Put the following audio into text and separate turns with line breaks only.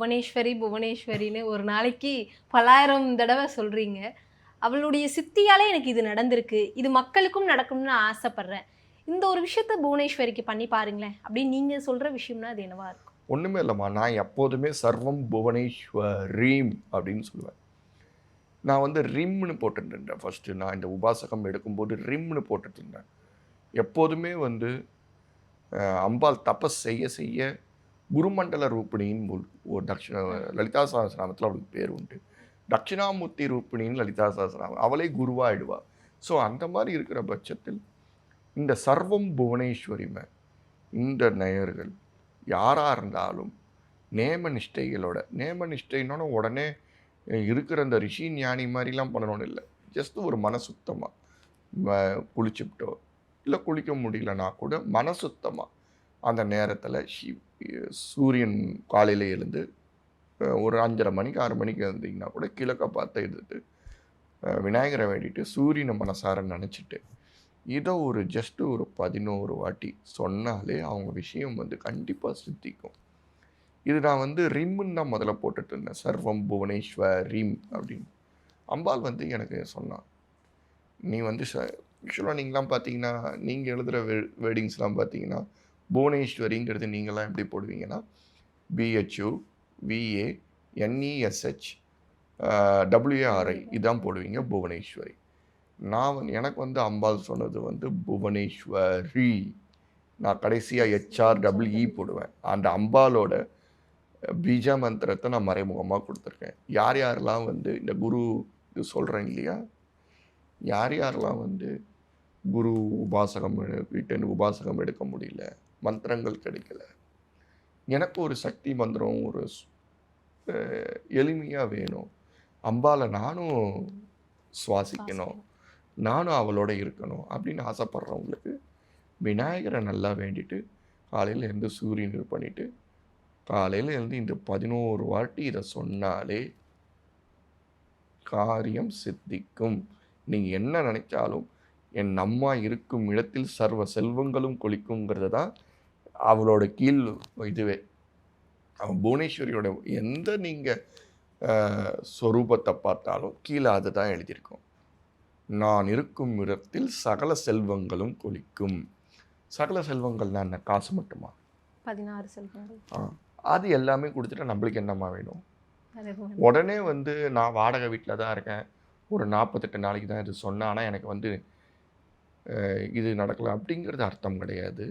புவனேஸ்வரி, புவனேஸ்வரின்னு ஒரு நாளைக்கு பல்லாயிரம் தடவ சொல்றீங்க. அவளுடைய சித்தியாலே எனக்கு இது நடந்திருக்கு. இது மக்களுக்கும் நடக்கணும்னு நான் ஆசைப்படுறேன். இந்த ஒரு விஷயத்த புவனேஸ்வரிக்கு பண்ணி பாருங்களேன். அப்படின்னு நீங்க சொல்ற விஷயம்னா அது என்னவா இருக்கும்?
ஒண்ணுமே இல்லம்மா. நான் எப்போதுமே சர்வம் புவனேஸ்வரீம் அப்படின்னு சொல்லுவேன். நான் வந்து ரிம்னு போட்டுட்டு இருந்தேன் ஃபர்ஸ்ட்டு. நான் இந்த உபாசகம் எடுக்கும்போது ரிம்னு போட்டுட்டு இருந்தேன். எப்போதுமே வந்து அம்பாள் தபஸ் செய்ய செய்ய குருமண்டல ரூபிணின்னு ஒரு லலிதா சஹஸ்ரநாமத்தில அவளுக்கு பேர் உண்டு. தட்சிணாமூர்த்தி ரூபிணின்னு லலிதா சஹஸ்ரநாமம். அவளே குருவாயிடுவா. ஸோ அந்த மாரி இருக்கிற பட்சத்தில் இந்த சர்வம் புவனேஸ்வரிம இந்த நேயர்கள் யாரா இருந்தாலும் நேம நிஷ்டைகளோட நேம நிஷ்டைன்னோன உடனே இருக்கிற அந்த ரிஷி ஞானி மாரிலாம் பண்ணணும்னு இல்ல. ஜஸ்ட் ஒரு மனசுத்தமா குளிச்சுப்புட்டோ, இல்ல குளிக்க முடியலன்னா கூட மனசுத்தமா அந்த நேரத்தில சூரியன் காலையில எழுந்து ஒரு 5:30 மணிக்கு 6 மணிக்கு எழுந்தீங்கன்னா கூட கிழக்க பார்த்து எடுத்து விநாயகரை வேண்டிட்டு சூரியனை மனசார நினச்சிட்டு இதை ஒரு ஜஸ்ட் ஒரு 11 வாட்டி சொன்னாலே அவங்க விஷயம் வந்து கண்டிப்பாக சித்திக்கும். இது நான் வந்து ரிம்முன்னு தான் முதல்ல போட்டுட்டு இருந்தேன். சர்வம் புவனேஸ்வர் ரிம் அப்படின்னு. அம்பாள் வந்து எனக்கு சொன்னான், நீ வந்து ஆக்சுவலாக நீங்களாம் பார்த்தீங்கன்னா நீங்கள் எழுதுகிற வேர்டிங்ஸ்லாம் பார்த்தீங்கன்னா புவனேஸ்வரிங்கிறது நீங்களாம் எப்படி போடுவீங்கன்னா பிஹெச்யூ விஏ என்இஎஸ்ஹெச் டபிள்யூஏஆர்ஐ இதான் போடுவீங்க புவனேஸ்வரி. நான் வந்து எனக்கு வந்து அம்பாள் சொன்னது வந்து புவனேஸ்வரி. நான் கடைசியாக ஹெச்ஆர்டபிள்இ போடுவேன். அந்த அம்பாலோட பீஜ மந்திரத்தை நான் மறைமுகமாக கொடுத்துருக்கேன். யார் யாரெல்லாம் வந்து இந்த குரு இது சொல்கிறேன் இல்லையா, யார் யாரெல்லாம் வந்து குரு உபாசகம் வீட்டேருந்து உபாசகம் எடுக்க முடியல, மந்திரங்கள் கிடைக்கல, எனக்கு ஒரு சக்தி மந்திரம் ஒரு எளிமையாக வேணும், அம்பாலை நானும் சுவாசிக்கணும், நானும் அவளோட இருக்கணும் அப்படின்னு ஆசைப்படுறவங்களுக்கு விநாயகரை நல்லா வேண்டிட்டு காலையில் இருந்து சூரியன் இது பண்ணிவிட்டு காலையில் இருந்து இந்த 11 வாட்டி இதை சொன்னாலே காரியம் சித்திக்கும். நீங்கள் என்ன நினைச்சாலும் என் அம்மா இருக்கும் இடத்தில் சர்வ செல்வங்களும் கொளிக்குங்கிறது தான் அவளோட கீழ் இதுவே. அவன் புவனேஸ்வரியோட எந்த நீங்கள் ஸ்வரூபத்தை பார்த்தாலும் கீழே அதுதான் எழுதியிருக்கும். நான் இருக்கும் இடத்தில் சகல செல்வங்களும் கொளிக்கும். சகல செல்வங்கள்னா என்ன, காசு மட்டுமா?
16 செல்வங்கள்.
அது எல்லாமே கொடுத்துட்டா நம்மளுக்கு என்னம்மா வேணும்? உடனே வந்து நான் வாடகை வீட்டில் தான் இருக்கேன், ஒரு 48 நாளைக்கு தான் இது சொன்னேன், ஆனால் எனக்கு வந்து இது நடக்கலை அப்படிங்கிறது அர்த்தம் கிடையாது.